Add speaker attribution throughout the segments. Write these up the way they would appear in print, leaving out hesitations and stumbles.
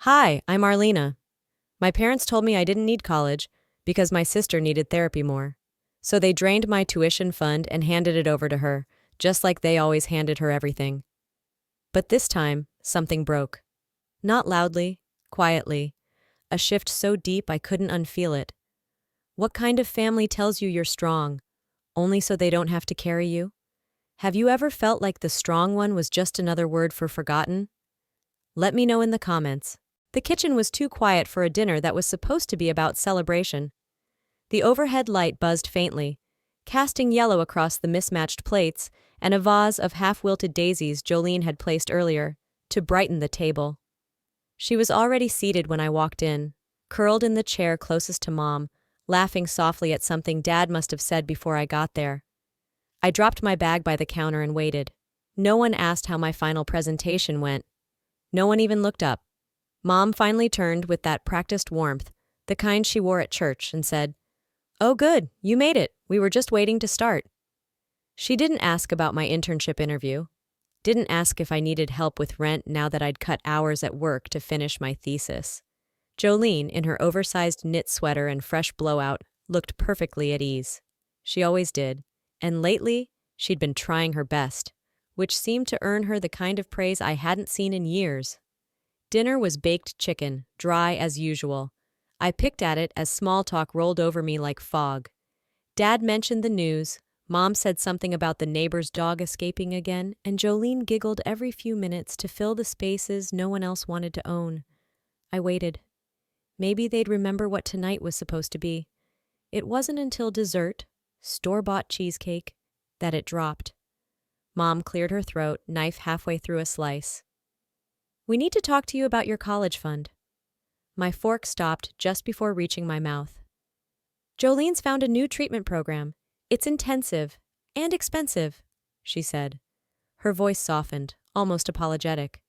Speaker 1: Hi, I'm Arlena. My parents told me I didn't need college because my sister needed therapy more. So they drained my tuition fund and handed it over to her, just like they always handed her everything. But this time, something broke. Not loudly, quietly. A shift so deep I couldn't unfeel it. What kind of family tells you you're strong, only so they don't have to carry you? Have you ever felt like the strong one was just another word for forgotten? Let me know in the comments. The kitchen was too quiet for a dinner that was supposed to be about celebration. The overhead light buzzed faintly, casting yellow across the mismatched plates and a vase of half-wilted daisies Jolene had placed earlier, to brighten the table. She was already seated when I walked in, curled in the chair closest to Mom, laughing softly at something Dad must have said before I got there. I dropped my bag by the counter and waited. No one asked how my final presentation went. No one even looked up. Mom finally turned with that practiced warmth, the kind she wore at church, and said, "Oh good, you made it. We were just waiting to start." She didn't ask about my internship interview. Didn't ask if I needed help with rent now that I'd cut hours at work to finish my thesis. Jolene, in her oversized knit sweater and fresh blowout, looked perfectly at ease. She always did, and lately, she'd been trying her best, which seemed to earn her the kind of praise I hadn't seen in years. Dinner was baked chicken, dry as usual. I picked at it as small talk rolled over me like fog. Dad mentioned the news, Mom said something about the neighbor's dog escaping again, and Jolene giggled every few minutes to fill the spaces no one else wanted to own. I waited. Maybe they'd remember what tonight was supposed to be. It wasn't until dessert, store-bought cheesecake, that it dropped. Mom cleared her throat, knife halfway through a slice. "We need to talk to you about your college fund." My fork stopped just before reaching my mouth. "Jolene's found a new treatment program. It's intensive and expensive," she said. Her voice softened, almost apologetic.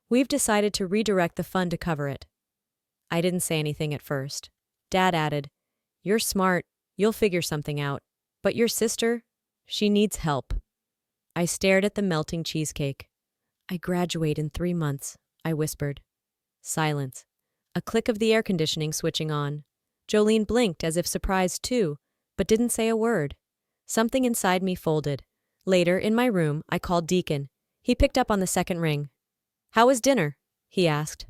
Speaker 1: "We've decided to redirect the fund to cover it." I didn't say anything at first. Dad added, "You're smart, you'll figure something out. But your sister, she needs help." I stared at the melting cheesecake. "I graduate in 3 months," I whispered. Silence. A click of the air conditioning switching on. Jolene blinked as if surprised too, but didn't say a word. Something inside me folded. Later, in my room, I called Deacon. He picked up on the second ring. "How was dinner?" he asked.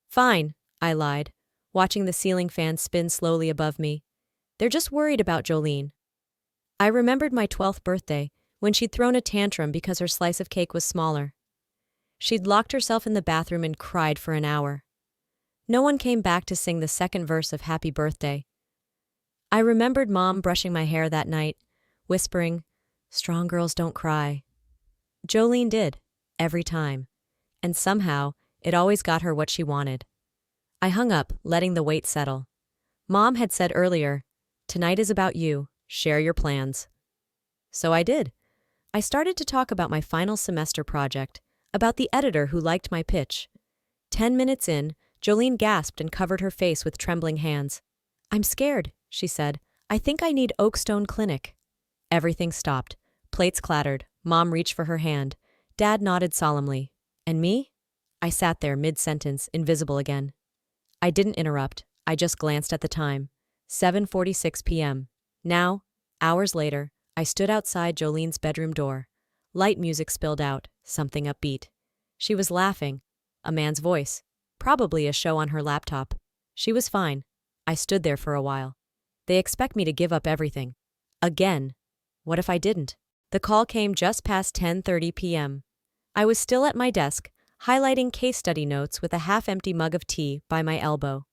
Speaker 1: "Fine," I lied, watching the ceiling fan spin slowly above me. "They're just worried about Jolene." I remembered my 12th birthday, when she'd thrown a tantrum because her slice of cake was smaller. She'd locked herself in the bathroom and cried for an hour. No one came back to sing the second verse of Happy Birthday. I remembered Mom brushing my hair that night, whispering, "Strong girls don't cry." Jolene did, every time, and somehow it always got her what she wanted. I hung up, letting the weight settle. Mom had said earlier, "Tonight is about you, share your plans." So I did. I started to talk about my final semester project, about the editor who liked my pitch. 10 minutes in, Jolene gasped and covered her face with trembling hands. "I'm scared," she said. "I think I need Oakstone Clinic." Everything stopped. Plates clattered. Mom reached for her hand. Dad nodded solemnly. And me? I sat there mid-sentence, invisible again. I didn't interrupt. I just glanced at the time. 7:46 p.m. Now, hours later, I stood outside Jolene's bedroom door. Light music spilled out, something upbeat. She was laughing. A man's voice. Probably a show on her laptop. She was fine. I stood there for a while. They expect me to give up everything. Again. What if I didn't? The call came just past 10:30 p.m. I was still at my desk, highlighting case study notes with a half-empty mug of tea by my elbow.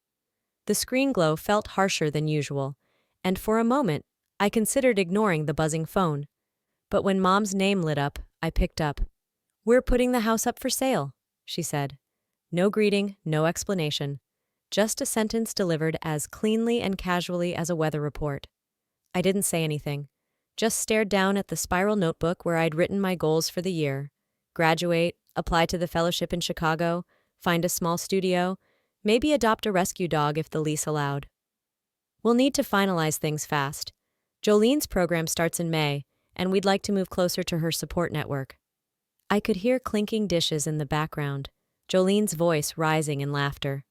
Speaker 1: The screen glow felt harsher than usual, and for a moment, I considered ignoring the buzzing phone. But when Mom's name lit up, I picked up. "We're putting the house up for sale," she said. No greeting, no explanation. Just a sentence delivered as cleanly and casually as a weather report. I didn't say anything. Just stared down at the spiral notebook where I'd written my goals for the year. Graduate, apply to the fellowship in Chicago, find a small studio, maybe adopt a rescue dog if the lease allowed. We'll need to finalize things fast. Jolene's program starts in May, and we'd like to move closer to her support network. I could hear clinking dishes in the background. Jolene's voice rising in laughter.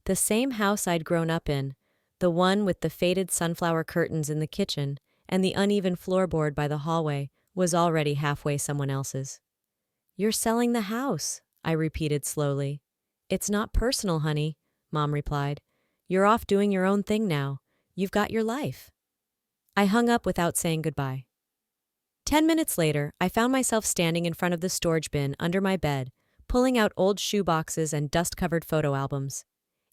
Speaker 1: The same house I'd grown up in, the one with the faded sunflower curtains in the kitchen and the uneven floorboard by the hallway, was already halfway someone else's. "You're selling the house," I repeated slowly. "It's not personal, honey," Mom replied. "You're off doing your own thing now. You've got your life." I hung up without saying goodbye. 10 minutes later, I found myself standing in front of the storage bin under my bed, pulling out old shoeboxes and dust-covered photo albums.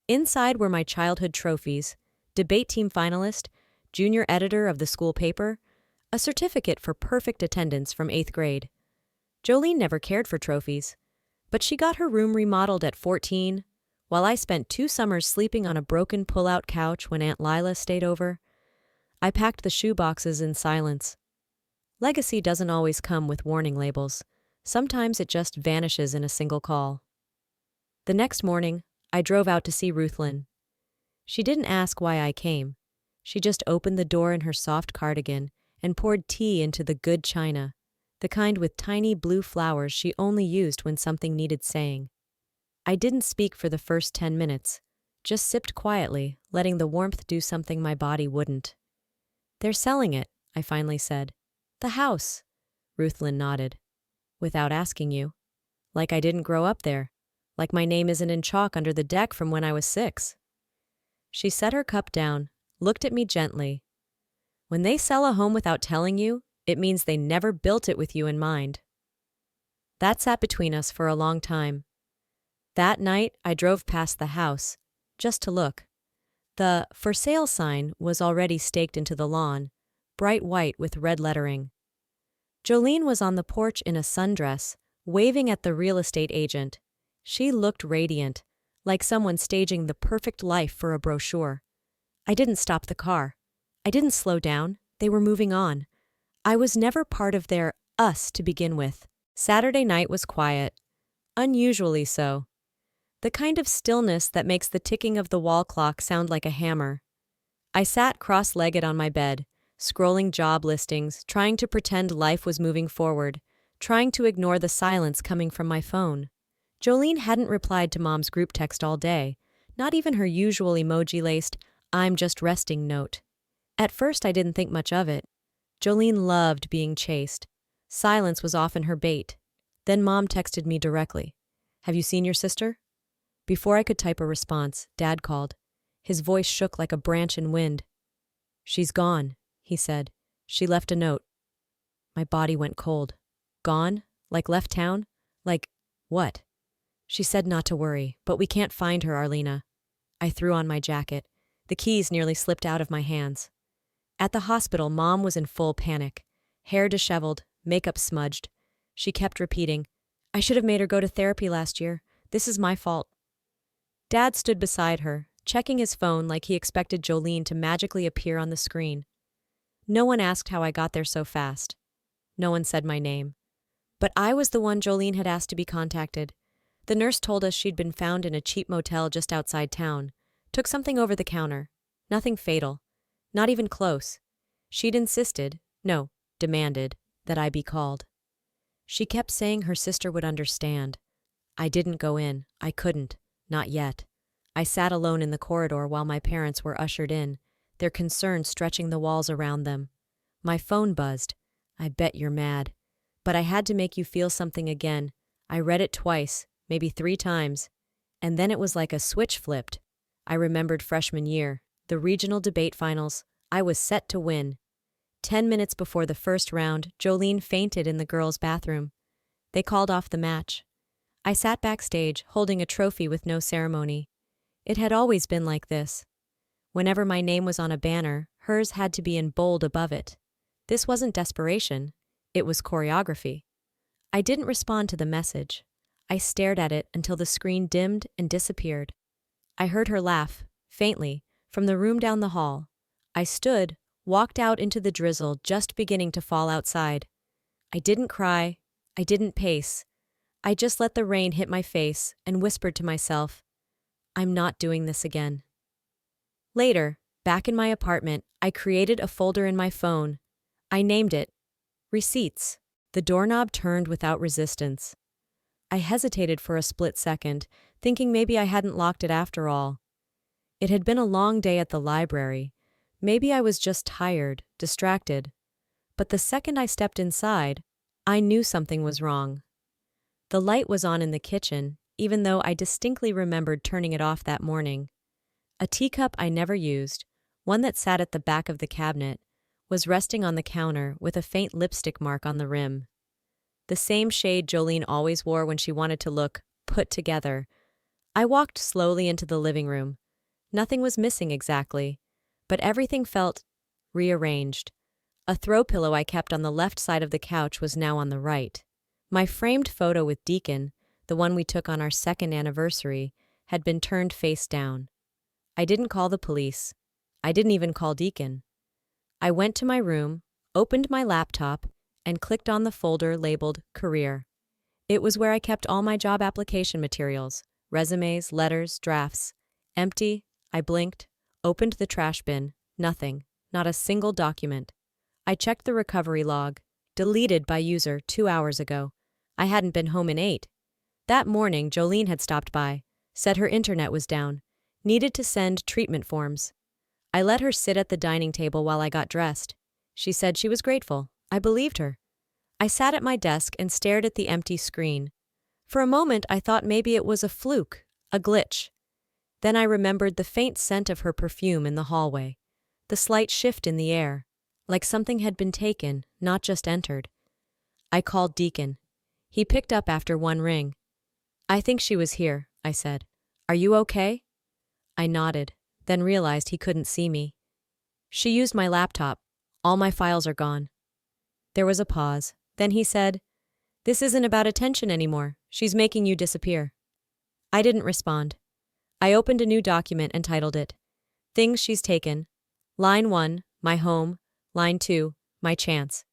Speaker 1: Inside were my childhood trophies, debate team finalist, junior editor of the school paper, a certificate for perfect attendance from 8th grade. Jolene never cared for trophies, but she got her room remodeled at 14, while I spent 2 summers sleeping on a broken pull-out couch when Aunt Lila stayed over. I packed the shoeboxes in silence. Legacy doesn't always come with warning labels. Sometimes it just vanishes in a single call. The next morning, I drove out to see Ruthlyn. She didn't ask why I came. She just opened the door in her soft cardigan and poured tea into the good china, the kind with tiny blue flowers she only used when something needed saying. I didn't speak for the first 10 minutes, just sipped quietly, letting the warmth do something my body wouldn't. "They're selling it," I finally said. "The house." Ruthlyn nodded. "Without asking you. Like I didn't grow up there. Like my name isn't in chalk under the deck from when I was 6. She set her cup down, looked at me gently. "When they sell a home without telling you, it means they never built it with you in mind." That sat between us for a long time. That night, I drove past the house, just to look. The "for sale" sign was already staked into the lawn, bright white with red lettering. Jolene was on the porch in a sundress, waving at the real estate agent. She looked radiant, like someone staging the perfect life for a brochure. I didn't stop the car. I didn't slow down. They were moving on. I was never part of their us to begin with. Saturday night was quiet. Unusually so. The kind of stillness that makes the ticking of the wall clock sound like a hammer. I sat cross-legged on my bed, scrolling job listings, trying to pretend life was moving forward, trying to ignore the silence coming from my phone. Jolene hadn't replied to Mom's group text all day, not even her usual emoji-laced, "I'm just resting" note. At first I didn't think much of it. Jolene loved being chased. Silence was often her bait. Then Mom texted me directly. "Have you seen your sister?" Before I could type a response, Dad called. His voice shook like a branch in wind. "She's gone," he said. "She left a note." My body went cold. Gone? Like left town? Like what? "She said not to worry, but we can't find her, Arlena." I threw on my jacket. The keys nearly slipped out of my hands. At the hospital, Mom was in full panic. Hair disheveled, makeup smudged. She kept repeating, "I should have made her go to therapy last year. This is my fault." Dad stood beside her, checking his phone like he expected Jolene to magically appear on the screen. No one asked how I got there so fast. No one said my name. But I was the one Jolene had asked to be contacted. The nurse told us she'd been found in a cheap motel just outside town. Took something over the counter. Nothing fatal. Not even close. She'd insisted, no, demanded, that I be called. She kept saying her sister would understand. I didn't go in. I couldn't. Not yet. I sat alone in the corridor while my parents were ushered in, their concern stretching the walls around them. My phone buzzed. "I bet you're mad. But I had to make you feel something again. I read it twice, maybe 3 times. And then it was like a switch flipped. I remembered freshman year, the regional debate finals. I was set to win. 10 minutes before the first round, Jolene fainted in the girls' bathroom. They called off the match. I sat backstage, holding a trophy with no ceremony. It had always been like this. Whenever my name was on a banner, hers had to be in bold above it. This wasn't desperation. It was choreography. I didn't respond to the message. I stared at it until the screen dimmed and disappeared. I heard her laugh, faintly, from the room down the hall. I stood, walked out into the drizzle just beginning to fall outside. I didn't cry. I didn't pace. I just let the rain hit my face and whispered to myself, "I'm not doing this again." Later, back in my apartment, I created a folder in my phone. I named it Receipts. The doorknob turned without resistance. I hesitated for a split second, thinking maybe I hadn't locked it after all. It had been a long day at the library. Maybe I was just tired, distracted. But the second I stepped inside, I knew something was wrong. The light was on in the kitchen, even though I distinctly remembered turning it off that morning. A teacup I never used, one that sat at the back of the cabinet, was resting on the counter with a faint lipstick mark on the rim. The same shade Jolene always wore when she wanted to look put together. I walked slowly into the living room. Nothing was missing exactly, but everything felt rearranged. A throw pillow I kept on the left side of the couch was now on the right. My framed photo with Deacon, the one we took on our second anniversary, had been turned face down. I didn't call the police. I didn't even call Deacon. I went to my room, opened my laptop, and clicked on the folder labeled Career. It was where I kept all my job application materials, resumes, letters, drafts. Empty. I blinked, opened the trash bin. Nothing. Not a single document. I checked the recovery log. Deleted by user 2 hours ago. I hadn't been home in 8. That morning, Jolene had stopped by, said her internet was down, needed to send treatment forms. I let her sit at the dining table while I got dressed. She said she was grateful. I believed her. I sat at my desk and stared at the empty screen. For a moment, I thought maybe it was a fluke, a glitch. Then I remembered the faint scent of her perfume in the hallway, the slight shift in the air, like something had been taken, not just entered. I called Deacon. He picked up after one ring. "I think she was here," I said. "Are you okay?" I nodded, then realized he couldn't see me. "She used my laptop. All my files are gone." There was a pause. Then he said, "This isn't about attention anymore. She's making you disappear." I didn't respond. I opened a new document and titled it, Things She's Taken. Line 1, My Home. Line 2, My Chance.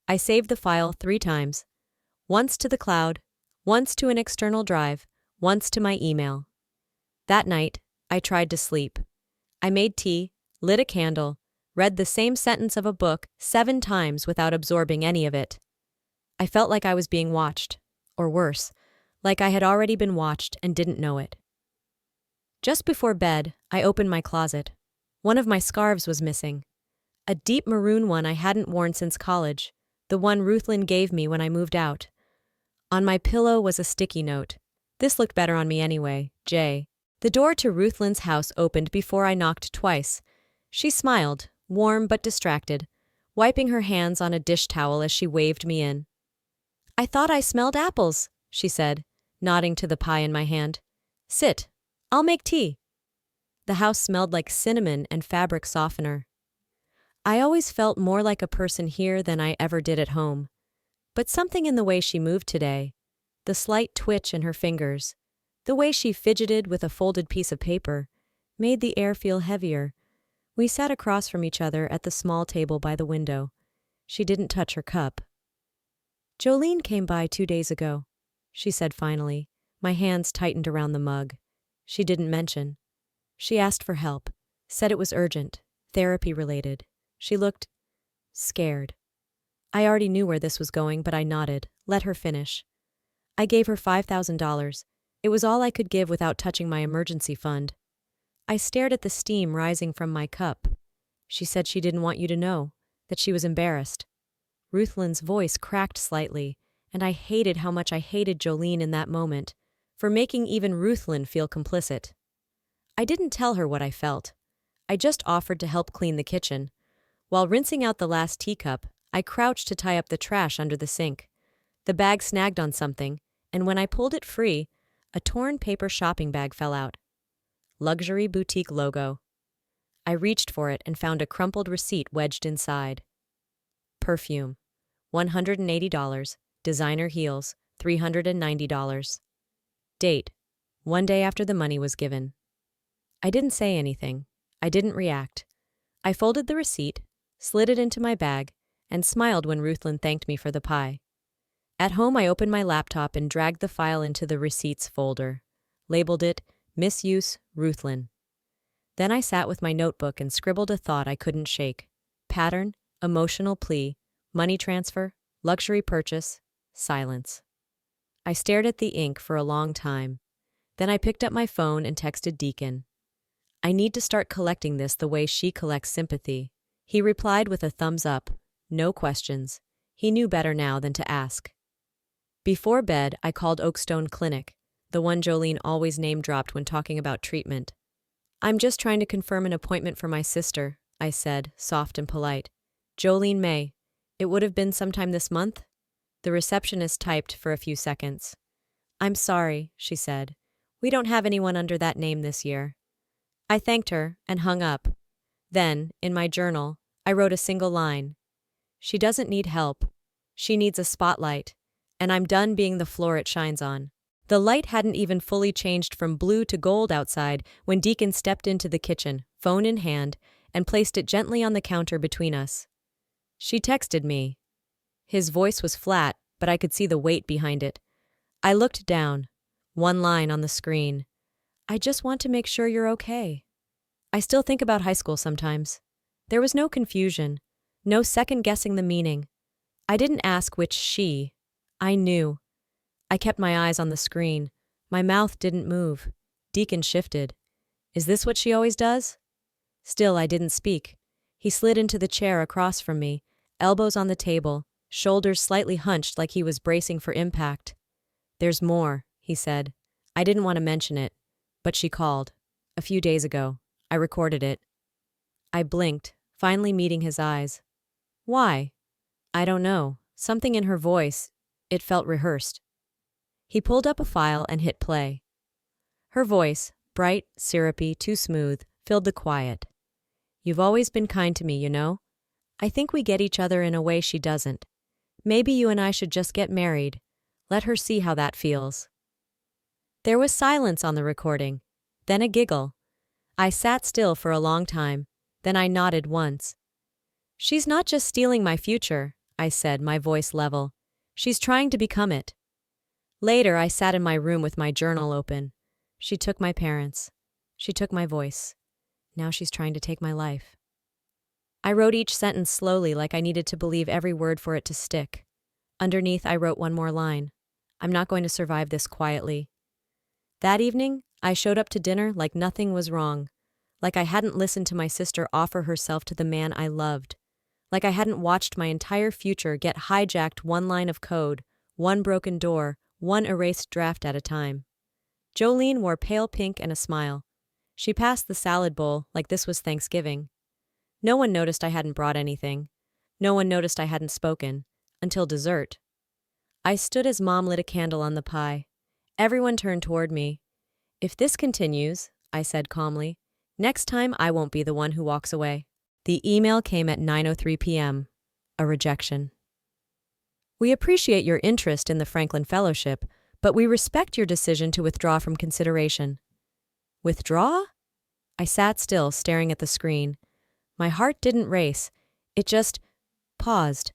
Speaker 1: I saved the file 3 times. Once to the cloud, once to an external drive, once to my email. That night, I tried to sleep. I made tea, lit a candle, read the same sentence of a book 7 times without absorbing any of it. I felt like I was being watched, or worse, like I had already been watched and didn't know it. Just before bed, I opened my closet. One of my scarves was missing. A deep maroon one I hadn't worn since college, the one Ruthlyn gave me when I moved out. On my pillow was a sticky note. This looked better on me anyway, J. The door to Ruthlyn's house opened before I knocked twice. She smiled, warm but distracted, wiping her hands on a dish towel as she waved me in. "I thought I smelled apples," she said, nodding to the pie in my hand. "Sit. I'll make tea." The house smelled like cinnamon and fabric softener. I always felt more like a person here than I ever did at home. But something in the way she moved today, the slight twitch in her fingers, the way she fidgeted with a folded piece of paper, made the air feel heavier. We sat across from each other at the small table by the window. She didn't touch her cup. "Jolene came by 2 days ago," she said finally. My hands tightened around the mug. She didn't mention. She asked for help, said it was urgent, therapy-related. She looked scared. I already knew where this was going, but I nodded, let her finish. I gave her $5,000. It was all I could give without touching my emergency fund. I stared at the steam rising from my cup. She said she didn't want you to know, that she was embarrassed. Ruthlyn's voice cracked slightly, and I hated how much I hated Jolene in that moment, for making even Ruthlyn feel complicit. I didn't tell her what I felt. I just offered to help clean the kitchen. While rinsing out the last teacup, I crouched to tie up the trash under the sink. The bag snagged on something, and when I pulled it free, a torn paper shopping bag fell out. Luxury boutique logo. I reached for it and found a crumpled receipt wedged inside. Perfume, $180. Designer heels, $390. Date, 1 day after the money was given. I didn't say anything. I didn't react. I folded the receipt, slid it into my bag, and smiled when Ruthlyn thanked me for the pie. At home, I opened my laptop and dragged the file into the receipts folder, labeled it Misuse Ruthlyn. Then I sat with my notebook and scribbled a thought I couldn't shake. Pattern, emotional plea, money transfer, luxury purchase, silence. I stared at the ink for a long time. Then I picked up my phone and texted Deacon. I need to start collecting this the way she collects sympathy. He replied with a thumbs up. No questions. He knew better now than to ask. Before bed, I called Oakstone Clinic, the one Jolene always name-dropped when talking about treatment. I'm just trying to confirm an appointment for my sister, I said, soft and polite. Jolene May. It would have been sometime this month? The receptionist typed for a few seconds. I'm sorry, she said. We don't have anyone under that name this year. I thanked her and hung up. Then, in my journal, I wrote a single line. She doesn't need help. She needs a spotlight. And I'm done being the floor it shines on. The light hadn't even fully changed from blue to gold outside when Deacon stepped into the kitchen, phone in hand, and placed it gently on the counter between us. She texted me. His voice was flat, but I could see the weight behind it. I looked down. One line on the screen. I just want to make sure you're okay. I still think about high school sometimes. There was no confusion, no second-guessing the meaning. I didn't ask which she. I knew. I kept my eyes on the screen. My mouth didn't move. Deacon shifted. Is this what she always does? Still, I didn't speak. He slid into the chair across from me, elbows on the table, shoulders slightly hunched like he was bracing for impact. There's more, he said. I didn't want to mention it, but she called. A few days ago. I recorded it. I blinked, finally meeting his eyes. Why? I don't know. Something in her voice. It felt rehearsed. He pulled up a file and hit play. Her voice, bright, syrupy, too smooth, filled the quiet. You've always been kind to me, you know? I think we get each other in a way she doesn't. Maybe you and I should just get married. Let her see how that feels. There was silence on the recording, then a giggle. I sat still for a long time, then I nodded once. She's not just stealing my future, I said, my voice level. She's trying to become it. Later, I sat in my room with my journal open. She took my parents. She took my voice. Now she's trying to take my life. I wrote each sentence slowly like I needed to believe every word for it to stick. Underneath, I wrote one more line. I'm not going to survive this quietly. That evening, I showed up to dinner like nothing was wrong. Like I hadn't listened to my sister offer herself to the man I loved. Like I hadn't watched my entire future get hijacked one line of code, one broken door, one erased draft at a time. Jolene wore pale pink and a smile. She passed the salad bowl like this was Thanksgiving. No one noticed I hadn't brought anything. No one noticed I hadn't spoken. Until dessert. I stood as Mom lit a candle on the pie. Everyone turned toward me. If this continues, I said calmly, next time I won't be the one who walks away. The email came at 9:03 p.m. A rejection. We appreciate your interest in the Franklin Fellowship, but we respect your decision to withdraw from consideration. Withdraw? I sat still, staring at the screen. My heart didn't race. It just paused.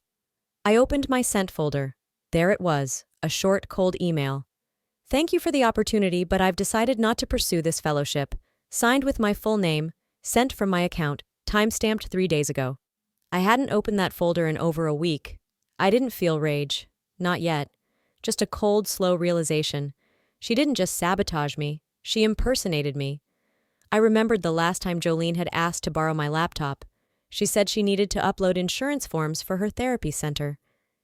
Speaker 1: I opened my sent folder. There it was, a short, cold email. Thank you for the opportunity, but I've decided not to pursue this fellowship. Signed with my full name, sent from my account, time-stamped 3 days ago. I hadn't opened that folder in over a week. I didn't feel rage. Not yet. Just a cold, slow realization. She didn't just sabotage me. She impersonated me. I remembered the last time Jolene had asked to borrow my laptop. She said she needed to upload insurance forms for her therapy center.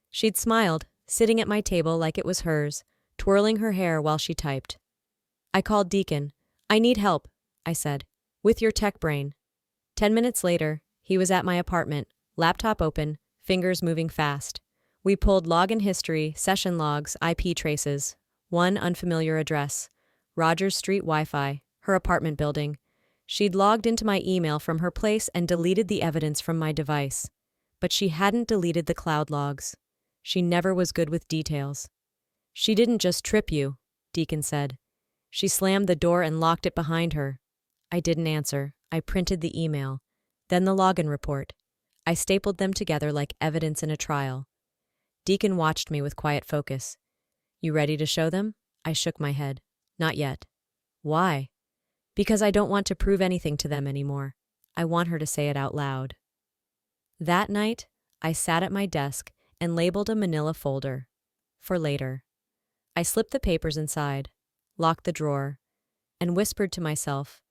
Speaker 1: She'd smiled, sitting at my table like it was hers, twirling her hair while she typed. I called Deacon. I need help, I said, with your tech brain. 10 minutes later, he was at my apartment, laptop open, fingers moving fast. We pulled login history, session logs, IP traces. One unfamiliar address. Rogers Street Wi-Fi, her apartment building. She'd logged into my email from her place and deleted the evidence from my device. But she hadn't deleted the cloud logs. She never was good with details. She didn't just trip you, Deacon said. She slammed the door and locked it behind her. I didn't answer. I printed the email. Then the login report. I stapled them together like evidence in a trial. Deacon watched me with quiet focus. You ready to show them? I shook my head. Not yet. Why? Because I don't want to prove anything to them anymore. I want her to say it out loud. That night, I sat at my desk and labeled a manila folder. For later. I slipped the papers inside, locked the drawer, and whispered to myself,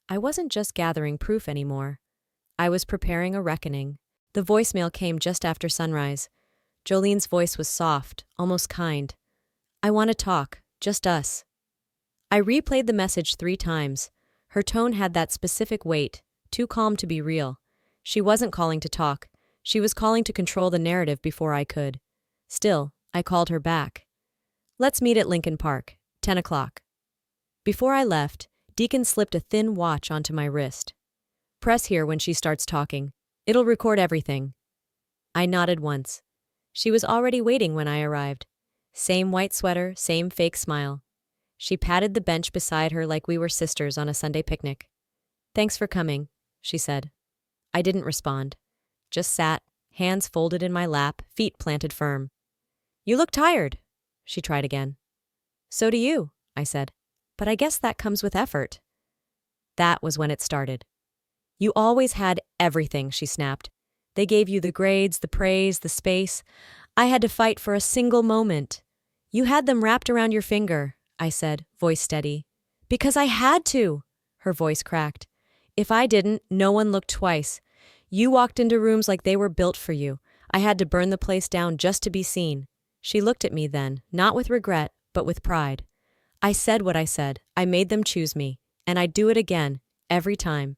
Speaker 1: I wasn't just gathering proof anymore. I was preparing a reckoning. The voicemail came just after sunrise. Jolene's voice was soft, almost kind. I want to talk, just us. I replayed the message 3 times. Her tone had that specific weight, too calm to be real. She wasn't calling to talk. She was calling to control the narrative before I could. Still, I called her back. Let's meet at Lincoln Park, 10 o'clock. Before I left, Deacon slipped a thin watch onto my wrist. Press here when she starts talking. It'll record everything. I nodded once. She was already waiting when I arrived. Same white sweater, same fake smile. She patted the bench beside her like we were sisters on a Sunday picnic. Thanks for coming, she said. I didn't respond. Just sat, hands folded in my lap, feet planted firm. You look tired, she tried again. So do you, I said. But I guess that comes with effort. That was when it started. You always had everything, she snapped. They gave you the grades, the praise, the space. I had to fight for a single moment. You had them wrapped around your finger, I said, voice steady. Because I had to, her voice cracked. If I didn't, no one looked twice. You walked into rooms like they were built for you. I had to burn the place down just to be seen. She looked at me then, not with regret, but with pride. I said what I said. I made them choose me. And I'd do it again, every time.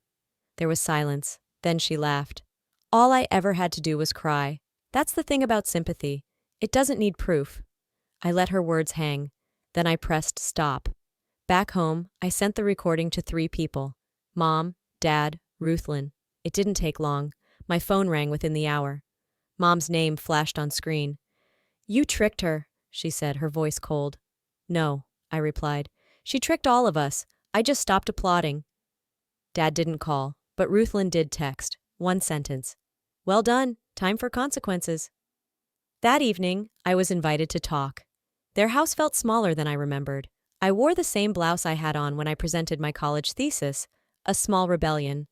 Speaker 1: There was silence. Then she laughed. All I ever had to do was cry. That's the thing about sympathy. It doesn't need proof. I let her words hang. Then I pressed stop. Back home, I sent the recording to 3 people. Mom, Dad, Ruthlyn. It didn't take long. My phone rang within the hour. Mom's name flashed on screen. You tricked her, she said, her voice cold. No, I replied. She tricked all of us. I just stopped applauding. Dad didn't call, but Ruthlyn did text. 1 sentence. Well done. Time for consequences. That evening, I was invited to talk. Their house felt smaller than I remembered. I wore the same blouse I had on when I presented my college thesis, a small rebellion.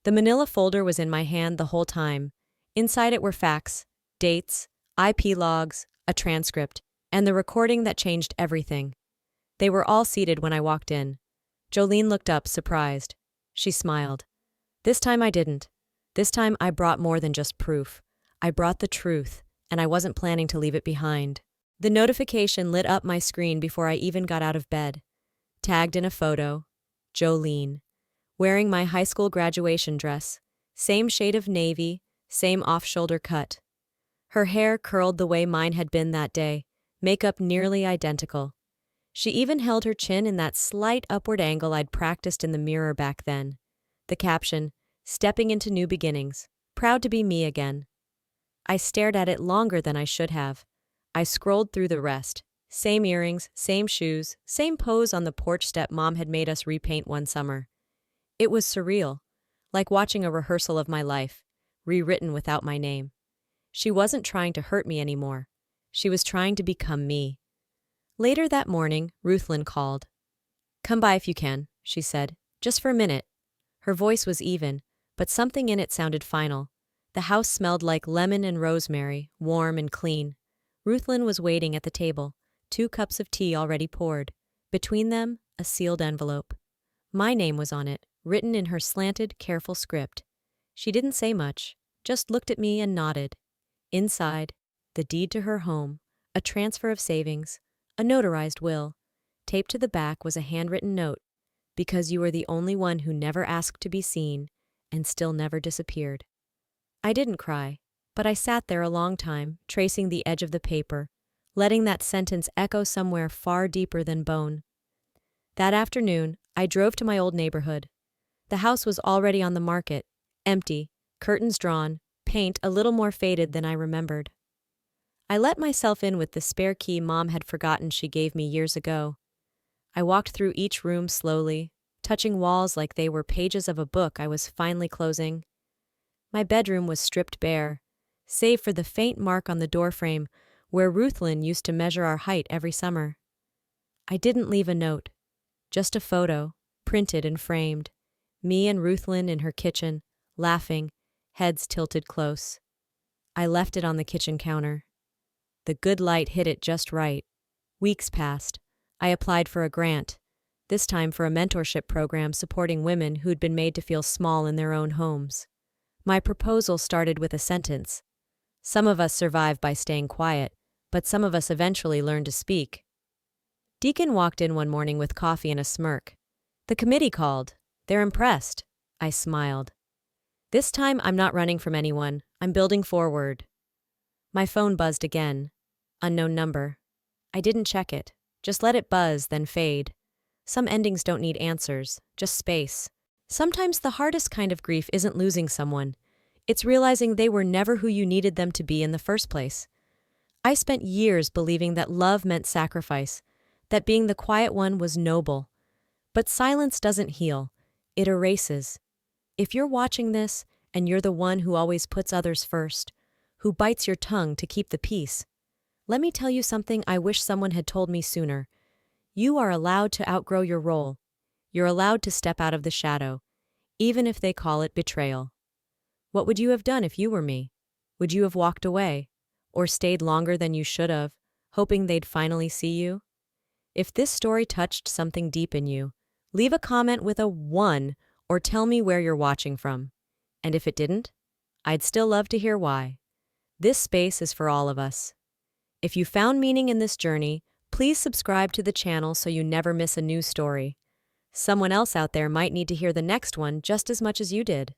Speaker 1: The manila folder was in my hand the whole time. Inside it were facts, dates, IP logs, a transcript, and the recording that changed everything. They were all seated when I walked in. Jolene looked up, surprised. She smiled. This time I didn't. This time I brought more than just proof. I brought the truth, and I wasn't planning to leave it behind. The notification lit up my screen before I even got out of bed. Tagged in a photo, Jolene, wearing my high school graduation dress, same shade of navy, same off-shoulder cut. Her hair curled the way mine had been that day, makeup nearly identical. She even held her chin in that slight upward angle I'd practiced in the mirror back then. The caption, stepping into new beginnings, proud to be me again. I stared at it longer than I should have. I scrolled through the rest. Same earrings, same shoes, same pose on the porch step Mom had made us repaint one summer. It was surreal, like watching a rehearsal of my life, rewritten without my name. She wasn't trying to hurt me anymore. She was trying to become me. Later that morning, Ruthlyn called. Come by if you can, she said, just for a minute. Her voice was even, but something in it sounded final. The house smelled like lemon and rosemary, warm and clean. Ruthlyn was waiting at the table, 2 cups of tea already poured. Between them, a sealed envelope. My name was on it, written in her slanted, careful script. She didn't say much, just looked at me and nodded. Inside, the deed to her home, a transfer of savings, a notarized will. Taped to the back was a handwritten note, because you were the only one who never asked to be seen and still never disappeared. I didn't cry, but I sat there a long time, tracing the edge of the paper, letting that sentence echo somewhere far deeper than bone. That afternoon, I drove to my old neighborhood. The house was already on the market, empty, curtains drawn, paint a little more faded than I remembered. I let myself in with the spare key Mom had forgotten she gave me years ago. I walked through each room slowly, touching walls like they were pages of a book I was finally closing. My bedroom was stripped bare, save for the faint mark on the doorframe where Ruthlyn used to measure our height every summer. I didn't leave a note, just a photo, printed and framed. Me and Ruthlyn in her kitchen, laughing, heads tilted close. I left it on the kitchen counter. The good light hit it just right. Weeks passed. I applied for a grant, this time for a mentorship program supporting women who'd been made to feel small in their own homes. My proposal started with a sentence. Some of us survive by staying quiet, but some of us eventually learn to speak. Deacon walked in one morning with coffee and a smirk. The committee called. They're impressed. I smiled. This time I'm not running from anyone. I'm building forward. My phone buzzed again. Unknown number. I didn't check it. Just let it buzz, then fade. Some endings don't need answers, just space. Sometimes the hardest kind of grief isn't losing someone. It's realizing they were never who you needed them to be in the first place. I spent years believing that love meant sacrifice, that being the quiet one was noble. But silence doesn't heal. It erases. If you're watching this, and you're the one who always puts others first, who bites your tongue to keep the peace, let me tell you something I wish someone had told me sooner. You are allowed to outgrow your role. You're allowed to step out of the shadow, even if they call it betrayal. What would you have done if you were me? Would you have walked away? Or stayed longer than you should have, hoping they'd finally see you? If this story touched something deep in you, leave a comment with a 1 or tell me where you're watching from. And if it didn't, I'd still love to hear why. This space is for all of us. If you found meaning in this journey, please subscribe to the channel so you never miss a new story. Someone else out there might need to hear the next one just as much as you did.